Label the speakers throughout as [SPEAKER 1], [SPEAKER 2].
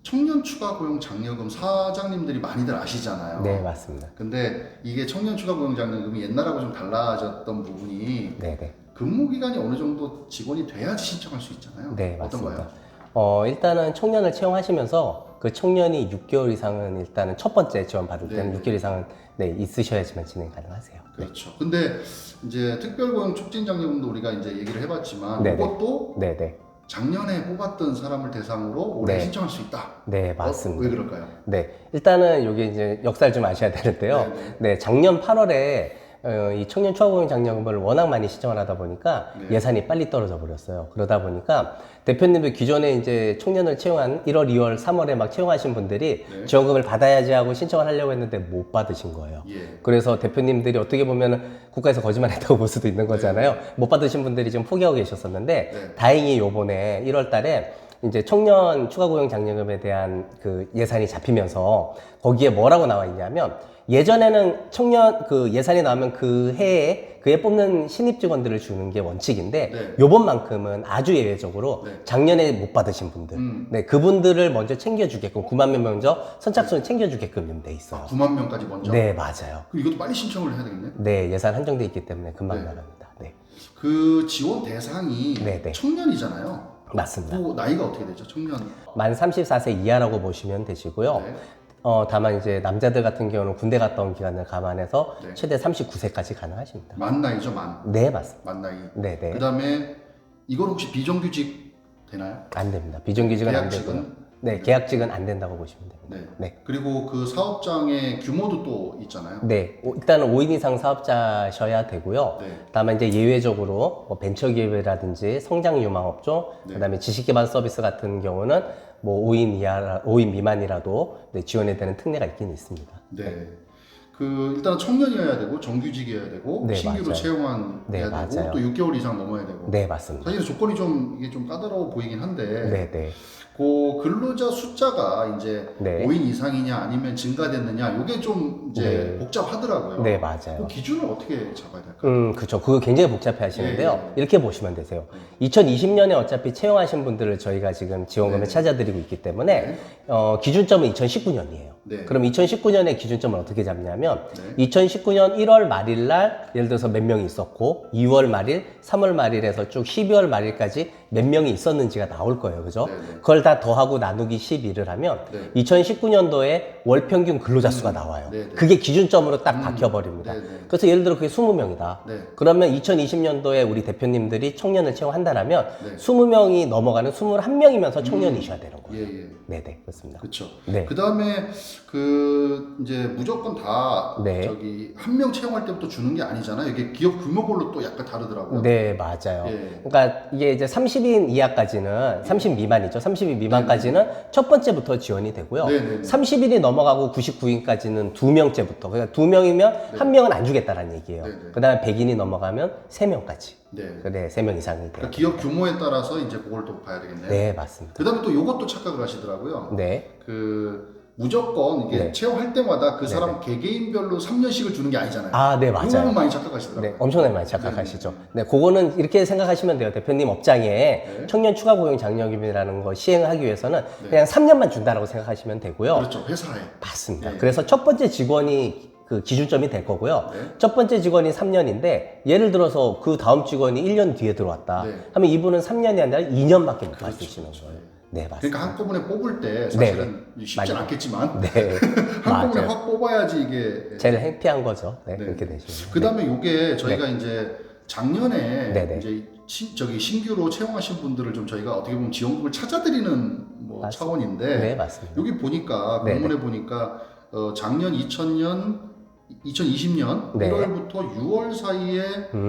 [SPEAKER 1] 청년 추가 고용 장려금 사장님들이 많이들 아시잖아요.
[SPEAKER 2] 네, 맞습니다.
[SPEAKER 1] 근데 이게 청년 추가 고용 장려금이 옛날하고 좀 달라졌던 부분이
[SPEAKER 2] 네네.
[SPEAKER 1] 근무 기간이 어느 정도 직원이 돼야지 신청할 수 있잖아요.
[SPEAKER 2] 네, 맞습니다.
[SPEAKER 1] 어떤가요?
[SPEAKER 2] 일단은 청년을 채용하시면서 그 청년이 6개월 이상은 일단은 첫 번째 지원 받을 때는
[SPEAKER 1] 네.
[SPEAKER 2] 6개월 이상은 네, 있으셔야지만 진행 가능하세요.
[SPEAKER 1] 그렇죠. 근데 이제 특별고용 촉진 장려금도 우리가 이제 얘기를 해봤지만
[SPEAKER 2] 네네.
[SPEAKER 1] 이것도
[SPEAKER 2] 네네.
[SPEAKER 1] 작년에 뽑았던 사람을 대상으로 올해
[SPEAKER 2] 네.
[SPEAKER 1] 신청할 수 있다.
[SPEAKER 2] 네, 맞습니다.
[SPEAKER 1] 왜 그럴까요?
[SPEAKER 2] 네, 일단은 여기 이제 역사를 좀 아셔야 되는데요.
[SPEAKER 1] 네네.
[SPEAKER 2] 네, 작년 8월에 이 청년 추가고용 장려금을 워낙 많이 신청을 하다 보니까
[SPEAKER 1] 네.
[SPEAKER 2] 예산이 빨리 떨어져 버렸어요. 그러다 보니까 대표님도 기존에 이제 청년을 채용한 1월, 2월, 3월에 막 채용하신 분들이
[SPEAKER 1] 네.
[SPEAKER 2] 지원금을 받아야지 하고 신청을 하려고 했는데 못 받으신 거예요.
[SPEAKER 1] 예.
[SPEAKER 2] 그래서 대표님들이 어떻게 보면 국가에서 거짓말했다고 볼 수도 있는 거잖아요. 못 받으신 분들이 좀 포기하고 계셨었는데
[SPEAKER 1] 네.
[SPEAKER 2] 다행히 요번에 1월 달에 이제 청년 추가고용 장려금에 대한 그 예산이 잡히면서 거기에 뭐라고 나와 있냐면 예전에는 청년 그 예산이 나오면 그 해에 그해 뽑는 신입 직원들을 주는 게 원칙인데
[SPEAKER 1] 네.
[SPEAKER 2] 요번만큼은 아주 예외적으로
[SPEAKER 1] 네.
[SPEAKER 2] 작년에 못 받으신 분들 네, 그분들을 먼저 챙겨주게끔 9만 명 먼저 선착순을 챙겨주게끔 돼 있어요.
[SPEAKER 1] 9만 명까지 먼저.
[SPEAKER 2] 네, 맞아요.
[SPEAKER 1] 그럼 이것도 빨리 신청을 해야 되겠네.
[SPEAKER 2] 네, 예산 한정돼 있기 때문에 금방
[SPEAKER 1] 네.
[SPEAKER 2] 나갑니다. 네,
[SPEAKER 1] 그 지원 대상이
[SPEAKER 2] 네.
[SPEAKER 1] 청년이잖아요.
[SPEAKER 2] 맞습니다.
[SPEAKER 1] 그 나이가 어떻게 되죠? 청년.
[SPEAKER 2] 만 34세 이하라고 보시면 되시고요.
[SPEAKER 1] 네.
[SPEAKER 2] 다만 이제 남자들 같은 경우는 군대 갔다 온 기간을 감안해서
[SPEAKER 1] 네.
[SPEAKER 2] 최대 39세까지 가능하십니다.
[SPEAKER 1] 만 나이죠, 만.
[SPEAKER 2] 네, 맞습니다.
[SPEAKER 1] 만 나이.
[SPEAKER 2] 네, 네.
[SPEAKER 1] 그다음에 이건 혹시 비정규직 되나요?
[SPEAKER 2] 안 됩니다. 비정규직은 안
[SPEAKER 1] 계약직은?
[SPEAKER 2] 되고요. 네, 계약직은 안 된다고 보시면 됩니다.
[SPEAKER 1] 네.
[SPEAKER 2] 네.
[SPEAKER 1] 그리고 그 사업장의 규모도 또 있잖아요.
[SPEAKER 2] 네, 일단은 5인 이상 사업자셔야 되고요.
[SPEAKER 1] 네.
[SPEAKER 2] 다만 이제 예외적으로 뭐 벤처기업이라든지 성장유망업종,
[SPEAKER 1] 네.
[SPEAKER 2] 그다음에 지식기반 서비스 같은 경우는 뭐 5인 미만이라도 네, 지원이 되는 특례가 있긴 있습니다.
[SPEAKER 1] 네. 그 일단 청년이어야 되고 정규직이어야 되고
[SPEAKER 2] 네,
[SPEAKER 1] 신규로
[SPEAKER 2] 맞아요.
[SPEAKER 1] 채용한
[SPEAKER 2] 네,
[SPEAKER 1] 해야 되고
[SPEAKER 2] 맞아요.
[SPEAKER 1] 또 6개월 이상 넘어야 되고.
[SPEAKER 2] 네, 맞습니다.
[SPEAKER 1] 사실 조건이 좀 이게 좀 까다로워 보이긴 한데.
[SPEAKER 2] 네, 네.
[SPEAKER 1] 그 근로자 숫자가 이제
[SPEAKER 2] 네.
[SPEAKER 1] 5인 이상이냐 아니면 증가됐느냐 이게 좀 이제
[SPEAKER 2] 네.
[SPEAKER 1] 복잡하더라고요.
[SPEAKER 2] 네, 맞아요.
[SPEAKER 1] 그 기준을 어떻게 잡아야 될까요?
[SPEAKER 2] 그렇죠. 그거 굉장히 복잡해 하시는데요.
[SPEAKER 1] 예, 예.
[SPEAKER 2] 이렇게 보시면 되세요. 2020년에 어차피 채용하신 분들을 저희가 지금 지원금을
[SPEAKER 1] 네.
[SPEAKER 2] 찾아드리고 있기 때문에
[SPEAKER 1] 네.
[SPEAKER 2] 기준점은 2019년이에요.
[SPEAKER 1] 네.
[SPEAKER 2] 그럼 2019년의 기준점을 어떻게 잡냐면
[SPEAKER 1] 네.
[SPEAKER 2] 2019년 1월 말일 날 예를 들어서 몇 명이 있었고 2월 말일, 3월 말일에서 쭉 12월 말일까지 몇 명이 있었는지가 나올 거예요. 그죠?
[SPEAKER 1] 네, 네.
[SPEAKER 2] 그걸 다 더하고 나누기 12를 하면
[SPEAKER 1] 네.
[SPEAKER 2] 2019년도에 월 평균 근로자 수가 나와요.
[SPEAKER 1] 네, 네.
[SPEAKER 2] 그게 기준점으로 딱 박혀버립니다.
[SPEAKER 1] 네, 네.
[SPEAKER 2] 그래서 예를 들어 그게 20명이다.
[SPEAKER 1] 네.
[SPEAKER 2] 그러면 2020년도에 우리 대표님들이 청년을 채용한다라면
[SPEAKER 1] 네.
[SPEAKER 2] 20명이 넘어가는 21명이면서 청년이셔야 되는 거예요.
[SPEAKER 1] 예, 예.
[SPEAKER 2] 네네, 그렇습니다.
[SPEAKER 1] 그렇죠.
[SPEAKER 2] 네.
[SPEAKER 1] 그다음에 그 이제 무조건 다
[SPEAKER 2] 네.
[SPEAKER 1] 저기 한 명 채용할 때부터 주는 게 아니잖아요. 이게 기업 규모별로 또 약간 다르더라고요.
[SPEAKER 2] 네, 맞아요.
[SPEAKER 1] 예.
[SPEAKER 2] 그러니까 이게 이제 30인 이하까지는, 30 미만이죠. 30인 미만까지는 첫 번째부터 지원이 되고요.
[SPEAKER 1] 네, 네, 네.
[SPEAKER 2] 30일이 넘어가고 99인까지는 2명째부터. 그러니까 2명이면 한 명은 안 주겠다라는 얘기예요.
[SPEAKER 1] 네, 네.
[SPEAKER 2] 그 다음에 100인이 넘어가면 3명까지.
[SPEAKER 1] 네.
[SPEAKER 2] 네, 3명 이상이 돼요.
[SPEAKER 1] 그러니까 기업 규모에 따라서 이제 그걸 또 봐야 되겠네요.
[SPEAKER 2] 네, 맞습니다.
[SPEAKER 1] 그다음에 또 요것도 착각을 하시더라고요.
[SPEAKER 2] 네.
[SPEAKER 1] 그 무조건 이게
[SPEAKER 2] 네.
[SPEAKER 1] 채용할 때마다 그 사람 개개인별로 3년씩을 주는 게 아니잖아요.
[SPEAKER 2] 아, 네,
[SPEAKER 1] 이
[SPEAKER 2] 맞아요.
[SPEAKER 1] 부분 많이 착각하시더라고요.
[SPEAKER 2] 네, 엄청나게 많이 착각하시죠. 네, 그거는 이렇게 생각하시면 돼요. 대표님 업장에
[SPEAKER 1] 네.
[SPEAKER 2] 청년 추가 고용 장려금이라는 걸 시행하기 위해서는 그냥 3년만 준다라고 생각하시면 되고요.
[SPEAKER 1] 그렇죠. 회사에.
[SPEAKER 2] 맞습니다.
[SPEAKER 1] 네.
[SPEAKER 2] 그래서 첫 번째 직원이 그 기준점이 될 거고요.
[SPEAKER 1] 네.
[SPEAKER 2] 첫 번째 직원이 3년인데 예를 들어서 그 다음 직원이 1년 뒤에 들어왔다.
[SPEAKER 1] 네.
[SPEAKER 2] 하면 이분은 3년이 아니라 2년밖에 못
[SPEAKER 1] 그렇죠,
[SPEAKER 2] 받으시는
[SPEAKER 1] 그렇죠.
[SPEAKER 2] 거예요. 네, 맞습니다.
[SPEAKER 1] 그러니까 한꺼번에 뽑을 때 사실은 쉽진
[SPEAKER 2] 맞아요.
[SPEAKER 1] 않겠지만
[SPEAKER 2] 네,
[SPEAKER 1] 한꺼번에
[SPEAKER 2] 맞아요.
[SPEAKER 1] 확 뽑아야지 이게.
[SPEAKER 2] 제일 행피한 거죠. 네,
[SPEAKER 1] 네.
[SPEAKER 2] 그렇게 되시면.
[SPEAKER 1] 그다음에 요게 저희가 이제 작년에
[SPEAKER 2] 네, 네.
[SPEAKER 1] 이제 저기 신규로 채용하신 분들을 좀 저희가 어떻게 보면 지원금을 찾아드리는 뭐
[SPEAKER 2] 맞습니다.
[SPEAKER 1] 차원인데
[SPEAKER 2] 네, 맞습니다.
[SPEAKER 1] 여기 보니까
[SPEAKER 2] 네,
[SPEAKER 1] 공문에 보니까 작년 2020년
[SPEAKER 2] 네.
[SPEAKER 1] 1월부터 6월 사이에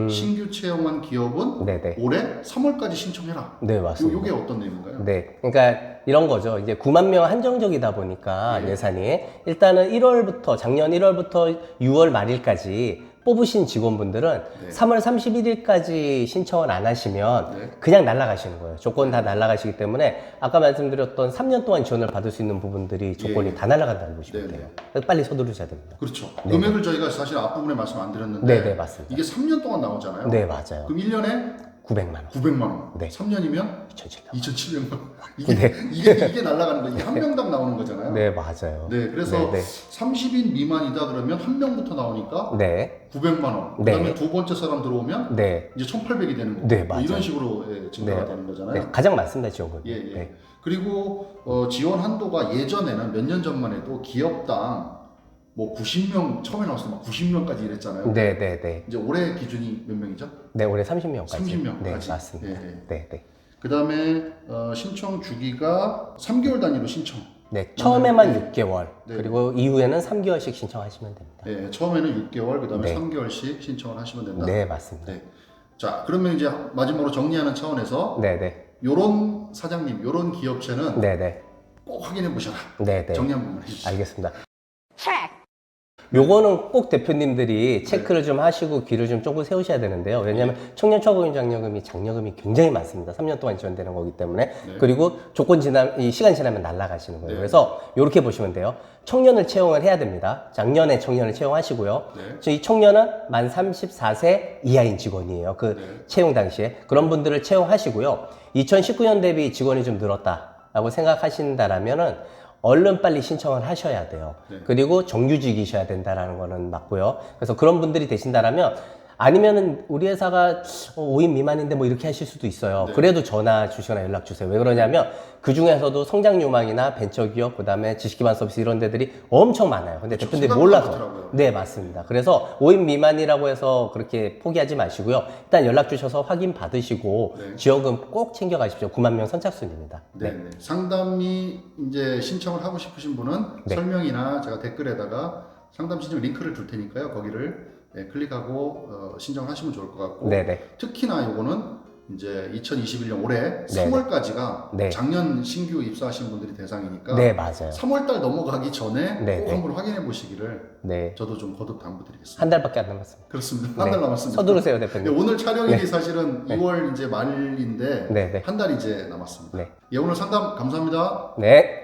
[SPEAKER 1] 신규 채용한 기업은
[SPEAKER 2] 네, 네.
[SPEAKER 1] 올해 3월까지 신청해라.
[SPEAKER 2] 네, 맞습니다.
[SPEAKER 1] 요게 어떤 내용인가요?
[SPEAKER 2] 네, 그러니까 이런 거죠. 이제 9만 명 한정적이다 보니까
[SPEAKER 1] 네.
[SPEAKER 2] 예산이 일단은 1월부터 작년 1월부터 6월 말일까지 뽑으신 직원분들은
[SPEAKER 1] 네.
[SPEAKER 2] 3월 31일까지 신청을 안 하시면
[SPEAKER 1] 네.
[SPEAKER 2] 그냥 날아가시는 거예요. 조건 다 날아가시기 때문에 아까 말씀드렸던 3년 동안 지원을 받을 수 있는 부분들이 조건이
[SPEAKER 1] 예.
[SPEAKER 2] 다 날아간다고 보시면
[SPEAKER 1] 네,
[SPEAKER 2] 돼요. 그래서 빨리 서두르셔야 됩니다.
[SPEAKER 1] 그렇죠. 금액을 저희가 사실 앞부분에 말씀 안 드렸는데
[SPEAKER 2] 네, 네, 맞습니다.
[SPEAKER 1] 이게 3년 동안 나오잖아요.
[SPEAKER 2] 네, 맞아요.
[SPEAKER 1] 그럼 1년에
[SPEAKER 2] 900만 원.
[SPEAKER 1] 900만 원.
[SPEAKER 2] 네.
[SPEAKER 1] 3년이면
[SPEAKER 2] 2,700만
[SPEAKER 1] 2,700만 원. 이게,
[SPEAKER 2] 네.
[SPEAKER 1] 이게 날아가는 거. 이게 한 명당 나오는 거잖아요.
[SPEAKER 2] 네, 맞아요.
[SPEAKER 1] 네, 그래서
[SPEAKER 2] 네,
[SPEAKER 1] 30인 미만이다 그러면 한 명부터 나오니까
[SPEAKER 2] 네.
[SPEAKER 1] 900만 원.
[SPEAKER 2] 네.
[SPEAKER 1] 그다음에 두 번째 사람 들어오면
[SPEAKER 2] 네.
[SPEAKER 1] 이제 1,800이 되는 거고.
[SPEAKER 2] 네,
[SPEAKER 1] 뭐
[SPEAKER 2] 맞아요.
[SPEAKER 1] 이런 식으로 예, 증가가
[SPEAKER 2] 네.
[SPEAKER 1] 되는 거잖아요.
[SPEAKER 2] 네, 가장 많습니다, 지원금이.
[SPEAKER 1] 예, 예.
[SPEAKER 2] 네.
[SPEAKER 1] 그리고 지원 한도가 예전에는 몇 년 전만 해도 기업당 뭐 90명 처음에 나왔을 때 막 90명까지 이랬잖아요.
[SPEAKER 2] 네, 네, 네.
[SPEAKER 1] 이제 올해 기준이 몇 명이죠?
[SPEAKER 2] 네, 올해 30명까지.
[SPEAKER 1] 30명까지.
[SPEAKER 2] 네, 맞습니다.
[SPEAKER 1] 예, 예.
[SPEAKER 2] 네, 네.
[SPEAKER 1] 그다음에 신청 주기가 3개월 단위로 신청.
[SPEAKER 2] 네, 처음에만
[SPEAKER 1] 네.
[SPEAKER 2] 6개월,
[SPEAKER 1] 네.
[SPEAKER 2] 그리고 이후에는 3개월씩 신청하시면 됩니다.
[SPEAKER 1] 예, 처음에는 6개월, 그다음에
[SPEAKER 2] 네.
[SPEAKER 1] 3개월씩 신청을 하시면 된다.
[SPEAKER 2] 네, 맞습니다.
[SPEAKER 1] 네. 자, 그러면 이제 마지막으로 정리하는 차원에서
[SPEAKER 2] 네, 네.
[SPEAKER 1] 요런 사장님, 요런 기업체는
[SPEAKER 2] 네, 네.
[SPEAKER 1] 꼭 확인해 보셔라.
[SPEAKER 2] 네, 네.
[SPEAKER 1] 정리 한 번만 해주시죠.
[SPEAKER 2] 알겠습니다. 요거는 꼭 대표님들이 체크를 좀 하시고 귀를 좀 쫑긋 세우셔야 되는데요. 왜냐하면 청년 초과고용 장려금이 장려금이 굉장히 많습니다. 3년 동안 지원되는 거기 때문에.
[SPEAKER 1] 네.
[SPEAKER 2] 그리고 이 시간 지나면 날아가시는 거예요.
[SPEAKER 1] 네.
[SPEAKER 2] 그래서 이렇게 보시면 돼요. 청년을 채용을 해야 됩니다. 작년에 청년을 채용하시고요.
[SPEAKER 1] 네.
[SPEAKER 2] 저희 청년은 만 34세 이하인 직원이에요. 그
[SPEAKER 1] 네.
[SPEAKER 2] 채용 당시에. 그런 분들을 채용하시고요. 2019년 대비 직원이 좀 늘었다라고 생각하신다라면은 얼른 빨리 신청을 하셔야 돼요.
[SPEAKER 1] 네.
[SPEAKER 2] 그리고 정규직이셔야 된다라는 거는 맞고요. 그래서 그런 분들이 되신다라면 아니면은 우리 회사가 5인 미만인데 뭐 이렇게 하실 수도 있어요.
[SPEAKER 1] 네.
[SPEAKER 2] 그래도 전화 주시거나 연락 주세요. 왜 그러냐면 그 중에서도 성장 요망이나 벤처기업, 그다음에 지식기반 서비스 이런 데들이 엄청 많아요. 근데
[SPEAKER 1] 그렇죠.
[SPEAKER 2] 대표님들이
[SPEAKER 1] 생각보다
[SPEAKER 2] 몰라서.
[SPEAKER 1] 많더라고요.
[SPEAKER 2] 네, 맞습니다. 그래서 5인 미만이라고 해서 그렇게 포기하지 마시고요. 일단 연락 주셔서 확인 받으시고
[SPEAKER 1] 네.
[SPEAKER 2] 지원금 꼭 챙겨 가십시오. 9만 명 선착순입니다.
[SPEAKER 1] 네. 네. 상담이 이제 신청을 하고 싶으신 분은
[SPEAKER 2] 네.
[SPEAKER 1] 설명이나 제가 댓글에다가 상담 신청 링크를 줄 테니까요. 거기를 클릭하고 신청하시면 좋을 것 같고
[SPEAKER 2] 네네.
[SPEAKER 1] 특히나 요거는 이제 2021년 올해 3월까지가
[SPEAKER 2] 네.
[SPEAKER 1] 작년 신규 입사하신 분들이 대상이니까
[SPEAKER 2] 네, 맞아요.
[SPEAKER 1] 3월달 넘어가기 전에
[SPEAKER 2] 네,
[SPEAKER 1] 꼭
[SPEAKER 2] 네.
[SPEAKER 1] 한번 확인해 보시기를
[SPEAKER 2] 네.
[SPEAKER 1] 저도 좀 거듭 당부드리겠습니다.
[SPEAKER 2] 한 달밖에 안 남았습니다.
[SPEAKER 1] 그렇습니다. 한
[SPEAKER 2] 네.
[SPEAKER 1] 달 남았습니다.
[SPEAKER 2] 서두르세요,
[SPEAKER 1] 네,
[SPEAKER 2] 대표님.
[SPEAKER 1] 오늘 촬영일이
[SPEAKER 2] 네.
[SPEAKER 1] 사실은
[SPEAKER 2] 네.
[SPEAKER 1] 2월 이제 말인데
[SPEAKER 2] 네, 네.
[SPEAKER 1] 한 달 이제 남았습니다.
[SPEAKER 2] 네.
[SPEAKER 1] 예, 오늘 상담 감사합니다.
[SPEAKER 2] 네.